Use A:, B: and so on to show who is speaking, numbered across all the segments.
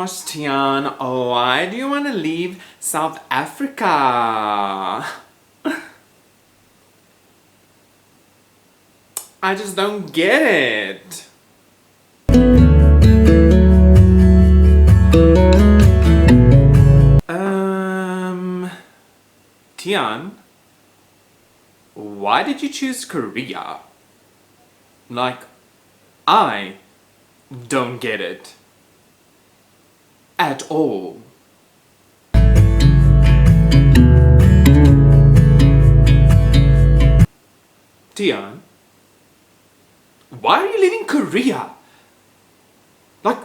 A: gosh, Tian, why do you want to leave South Africa? I just don't get it. Tian, why did you choose Korea? Like, I don't get it. At all. Tian, why are you leaving Korea? Like,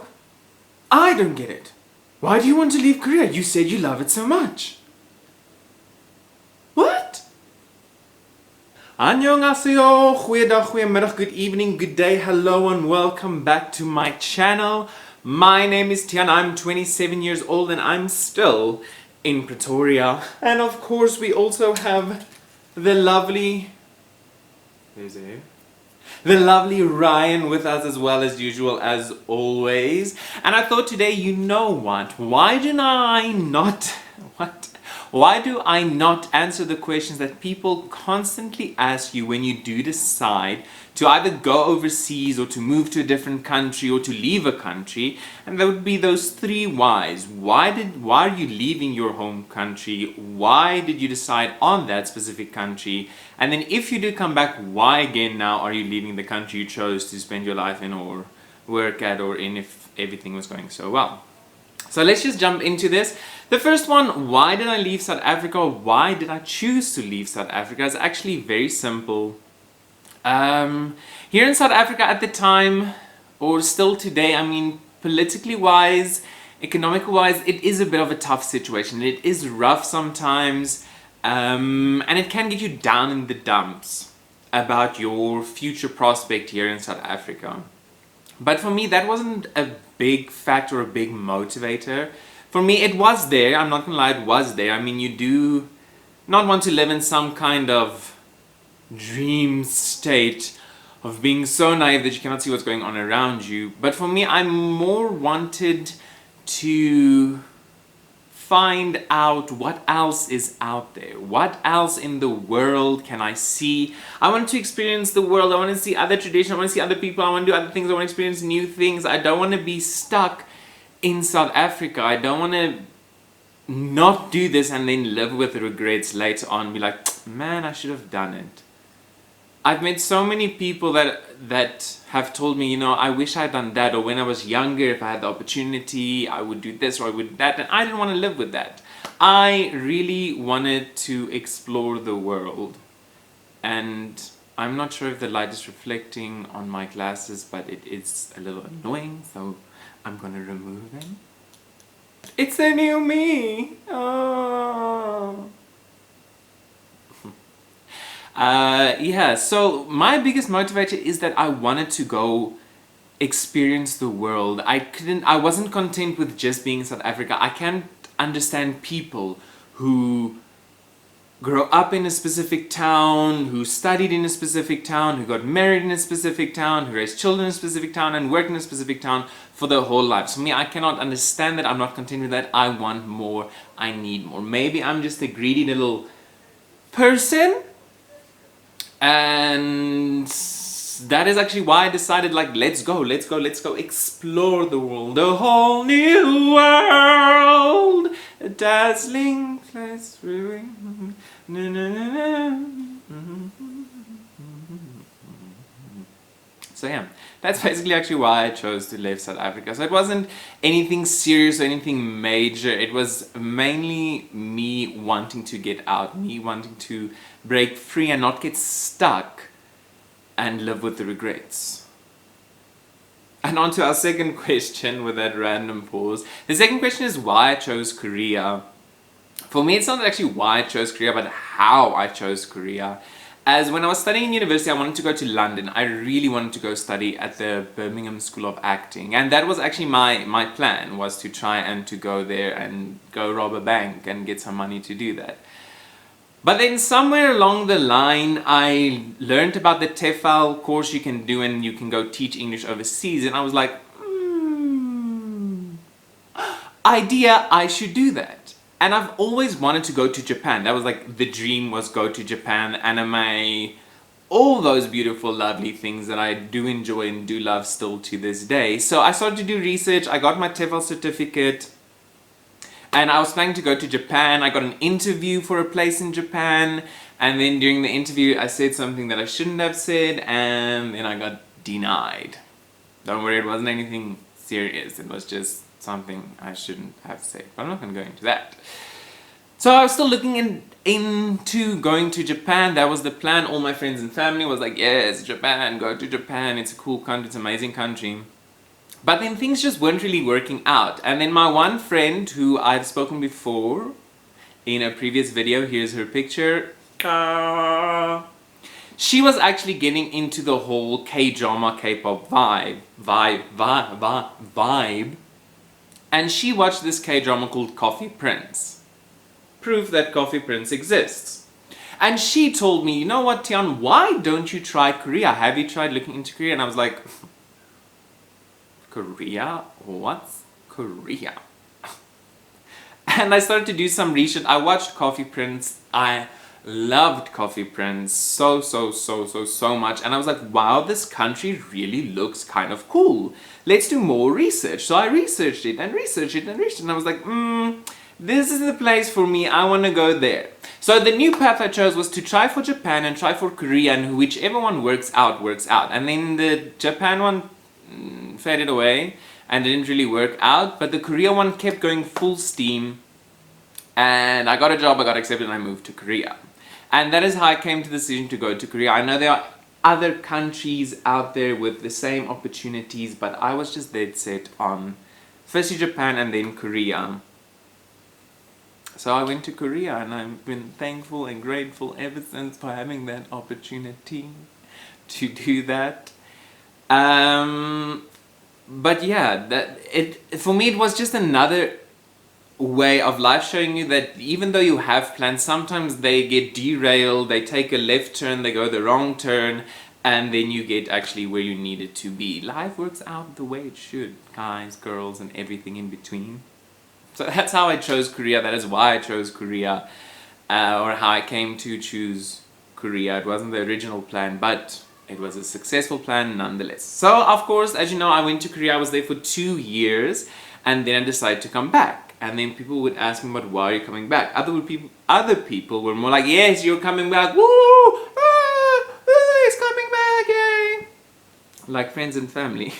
A: I don't get it. Why do you want to leave Korea? You said you love it so much. What? Annyeonghaseyo, goeiedag, goeiemiddag, good evening, good day, hello and welcome back to my channel. My name is Tian, I'm 27 years old and I'm still in Pretoria. And of course we also have the lovely... the lovely Ryan with us as well as usual, as always. And I thought today, you know what? Why do I not answer the questions that people constantly ask you when you do decide to either go overseas or to move to a different country or to leave a country? And there would be those three whys. Why are you leaving your home country? Why did you decide on that specific country? And then if you do come back, why again now are you leaving the country you chose to spend your life in or work at or in if everything was going so well? So let's just jump into this. The first one, why did I leave South Africa? Why did I choose to leave South Africa? It's actually very simple. Here in South Africa at the time, or still today, I mean, politically wise, economically wise, it is a bit of a tough situation. It is rough sometimes, and it can get you down in the dumps about your future prospect here in South Africa. But for me, that wasn't a big factor, a big motivator. For me, it was there. I'm not gonna lie, it was there. I mean, you do not want to live in some kind of dream state of being so naive that you cannot see what's going on around you. But for me, I more wanted to find out what else is out there. What else in the world can I see? I want to experience the world. I want to see other traditions. I want to see other people. I want to do other things. I want to experience new things. I don't want to be stuck in South Africa. I don't want to not do this and then live with regrets later on. Be like, man, I should have done it. I've met so many people that have told me, you know, I wish I had done that, or when I was younger, if I had the opportunity, I would do this or I would do that, and I didn't want to live with that. I really wanted to explore the world, and I'm not sure if the light is reflecting on my glasses, but it is a little annoying, so I'm gonna remove them. It's the new me! Oh. Yeah, so my biggest motivator is that I wanted to go experience the world. I wasn't content with just being in South Africa. I can't understand people who grow up in a specific town, who studied in a specific town, who got married in a specific town, who raised children in a specific town and worked in a specific town for their whole lives. For me, I cannot understand that. I'm not content with that. I want more. I need more. Maybe I'm just a greedy little person. And that is actually why I decided, like, let's go explore the world, a whole new world, a dazzling place. So yeah, that's basically actually why I chose to leave South Africa. So it wasn't anything serious or anything major. It was mainly me wanting to get out, me wanting to break free and not get stuck and live with the regrets. And on to our second question with that random pause. The second question is why I chose Korea. For me, it's not actually why I chose Korea, but how I chose Korea. As when I was studying in university, I wanted to go to London. I really wanted to go study at the Birmingham School of Acting. And that was actually my plan, was to try and to go there and go rob a bank and get some money to do that. But then somewhere along the line, I learned about the TEFL course you can do and you can go teach English overseas. And I was like, idea, I should do that. And I've always wanted to go to Japan. That was like the dream, was go to Japan, anime, all those beautiful, lovely things that I do enjoy and do love still to this day. So I started to do research, I got my TEFL certificate, and I was planning to go to Japan. I got an interview for a place in Japan, and then during the interview I said something that I shouldn't have said, and then I got denied. Don't worry, it wasn't anything serious, it was just something I shouldn't have said, but I'm not going to go into that. So I was still looking into going to Japan. That was the plan. All my friends and family was like, yes, Japan, go to Japan, it's a cool country, it's an amazing country. But then things just weren't really working out. And then my one friend, who I've spoken before in a previous video, here's her picture, she was actually getting into the whole K-drama, K-pop vibe. And she watched this K-drama called Coffee Prince. Proof that Coffee Prince exists. And she told me, you know what, Tian, why don't you try Korea? Have you tried looking into Korea? And I was like, Korea? What's Korea? And I started to do some research. I watched Coffee Prince. I loved Coffee Prince so much. And I was like, wow, this country really looks kind of cool. Let's do more research. So I researched it and researched it and researched it. And I was like, this is the place for me. I want to go there. So the new path I chose was to try for Japan and try for Korea, and whichever one works out, works out. And then the Japan one faded away and didn't really work out, but the Korea one kept going full steam, and I got a job, I got accepted, and I moved to Korea. And that is how I came to the decision to go to Korea. I know there are other countries out there with the same opportunities, but I was just dead set on firstly Japan and then Korea. So I went to Korea, and I've been thankful and grateful ever since for having that opportunity to do that. But yeah, for me it was just another way of life showing you that even though you have plans, sometimes they get derailed, they take a left turn, they go the wrong turn, and then you get actually where you needed to be. Life works out the way it should, guys, girls, and everything in between. So that's how I chose Korea, that is why I chose Korea, or how I came to choose Korea. It wasn't the original plan, but it was a successful plan nonetheless. So of course, as you know, I went to Korea, I was there for 2 years, and then I decided to come back. And then people would ask me, but why are you coming back? Other people were more like, yes, you're coming back, woo! He's coming back, yay! Like friends and family.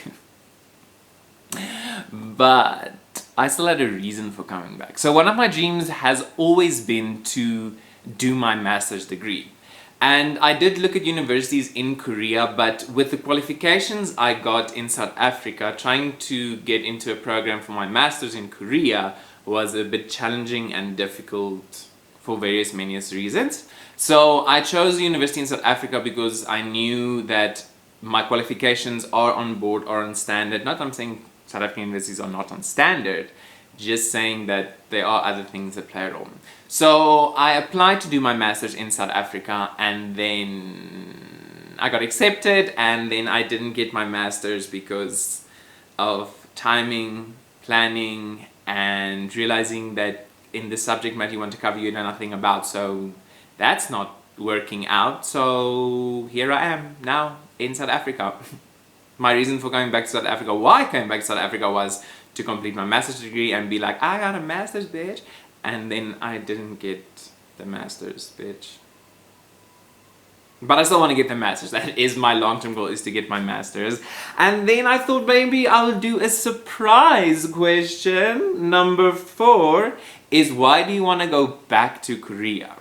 A: But I still had a reason for coming back. So one of my dreams has always been to do my master's degree. And I did look at universities in Korea, but with the qualifications I got in South Africa, trying to get into a program for my master's in Korea was a bit challenging and difficult for various reasons. So I chose a university in South Africa because I knew that my qualifications are on board or on standard. Not that I'm saying South African universities are not on standard, just saying that there are other things that play a role. So I applied to do my master's in South Africa, and then I got accepted, and then I didn't get my master's because of timing, planning, and realizing that in the subject matter you want to cover you know nothing about, so that's not working out. So here I am now in South Africa. My reason for coming back to South Africa, why I came back to South Africa, was to complete my master's degree and be like, I got a master's, bitch. And then I didn't get the master's, bitch. But I still want to get the master's. That is my long-term goal, is to get my master's. And then I thought maybe I'll do a surprise question. Number 4 is, why do you want to go back to Korea?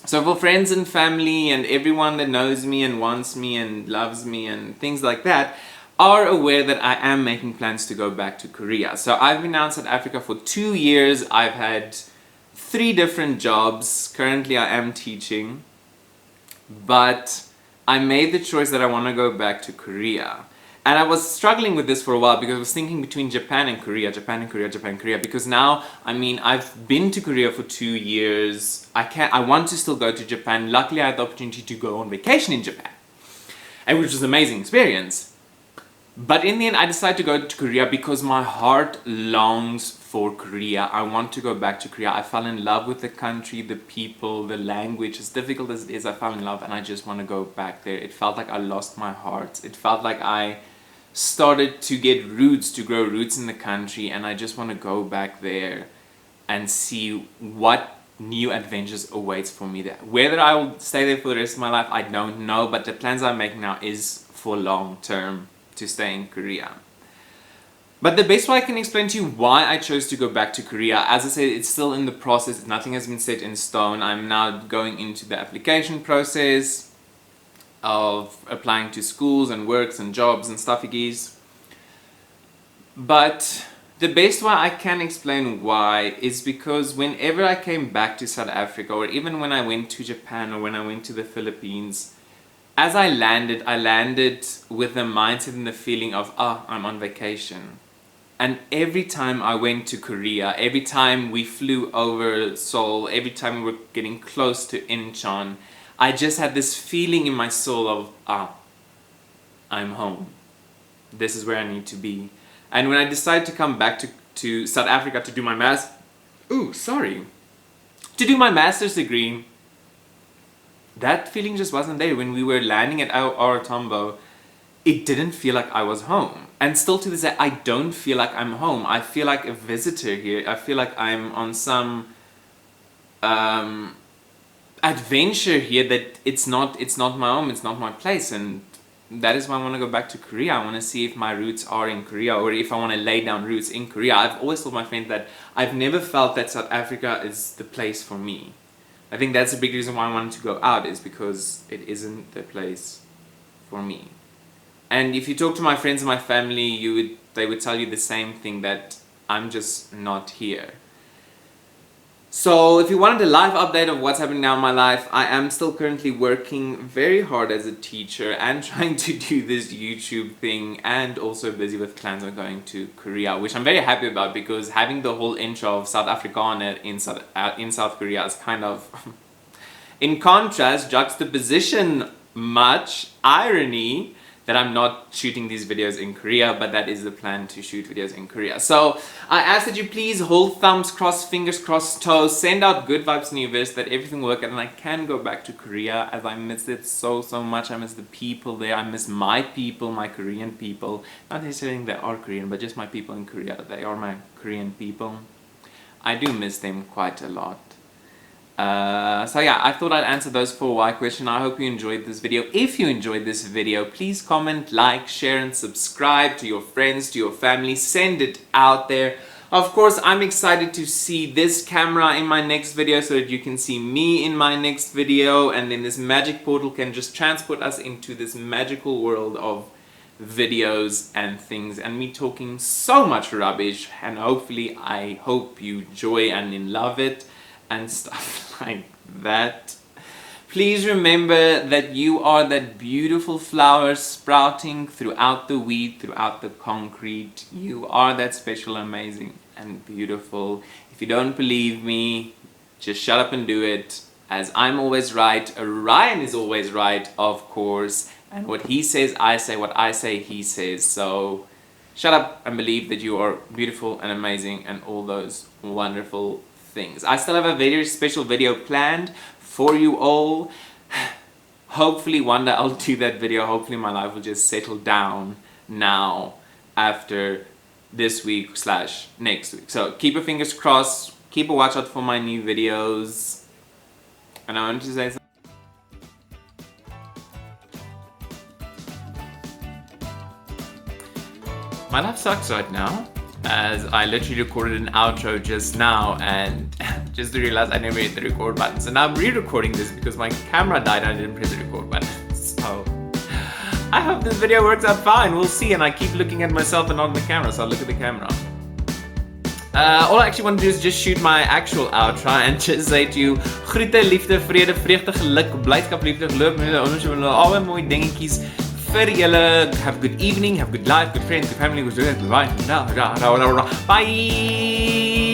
A: So for friends and family and everyone that knows me and wants me and loves me and things like that, are aware that I am making plans to go back to Korea. So I've been now in South Africa for 2 years. I've had 3 different jobs. Currently I am teaching. But I made the choice that I want to go back to Korea. And I was struggling with this for a while because I was thinking between Japan and Korea, Japan and Korea, Japan and Korea. Because now, I mean, I've been to Korea for 2 years. I want to still go to Japan. Luckily I had the opportunity to go on vacation in Japan, and which was an amazing experience. But in the end, I decided to go to Korea because my heart longs for Korea. I want to go back to Korea. I fell in love with the country, the people, the language. As difficult as it is, I fell in love and I just want to go back there. It felt like I lost my heart. It felt like I started to get roots, to grow roots in the country, and I just want to go back there and see what new adventures awaits for me there. Whether I will stay there for the rest of my life, I don't know, but the plans I'm making now is for long term to stay in Korea. But the best way I can explain to you why I chose to go back to Korea, as I said, it's still in the process. Nothing has been set in stone. I'm now going into the application process of applying to schools and works and jobs and stuffies. But the best way I can explain why is because whenever I came back to South Africa, or even when I went to Japan or when I went to the Philippines, as I landed with the mindset and the feeling of, I'm on vacation. And every time I went to Korea, every time we flew over Seoul, every time we were getting close to Incheon, I just had this feeling in my soul of, I'm home. This is where I need to be. And when I decided to come back to South Africa to do my to do my master's degree, that feeling just wasn't there. When we were landing at OR Tambo, it didn't feel like I was home. And still to this day, I don't feel like I'm home. I feel like a visitor here. I feel like I'm on some adventure here that it's not my home, it's not my place. And that is why I want to go back to Korea. I want to see if my roots are in Korea, or if I want to lay down roots in Korea. I've always told my friends that I've never felt that South Africa is the place for me. I think that's a big reason why I wanted to go out, is because it isn't the place for me. And if you talk to my friends and my family, they would tell you the same thing, that I'm just not here. So if you wanted a live update of what's happening now in my life, I am still currently working very hard as a teacher and trying to do this YouTube thing, and also busy with plans on going to Korea, which I'm very happy about, because having the whole intro of South Afrikaner in South Korea is kind of, in contrast, juxtaposition, much irony, that I'm not shooting these videos in Korea, but that is the plan, to shoot videos in Korea. So I ask that you please hold thumbs crossed, fingers crossed, toes, send out good vibes in the universe, that everything will work out and I can go back to Korea, as I miss it so much. I miss the people there. I miss my people, my Korean people. Not necessarily they are Korean, but just my people in Korea. They are my Korean people. I do miss them quite a lot. So yeah, I thought I'd answer those 4 why questions. I hope you enjoyed this video. If you enjoyed this video, please comment, like, share and subscribe to your friends, to your family. Send it out there. Of course, I'm excited to see this camera in my next video, so that you can see me in my next video, and then this magic portal can just transport us into this magical world of videos and things, and me talking so much rubbish, and hopefully I hope you enjoy and love it and stuff like that. Please remember that you are that beautiful flower sprouting throughout the weed, throughout the concrete. You are that special, amazing and beautiful. If you don't believe me, just shut up and do it. As I'm always right, Ryan is always right, of course. And what he says, I say. What I say, he says. So shut up and believe that you are beautiful and amazing and all those wonderful things. I still have a very special video planned for you all. Hopefully one day I'll do that video. Hopefully my life will just settle down now after this week / next week. So keep your fingers crossed. Keep a watch out for my new videos. And I wanted to say something. My life sucks right now, as I literally recorded an outro just now and just realized I never hit the record button. So now I'm re-recording this because my camera died and I didn't press the record button. So I hope this video works out fine. We'll see. And I keep looking at myself and not the camera, so I'll look at the camera. All I actually want to do is just shoot my actual outro and just say to you, groete, liefde, vrede, vreugde, geluk, blydskap, liefde, geluk, alle mooi dingetjies vir julle. Have a good evening, have a good life, good friends, good family, good bye.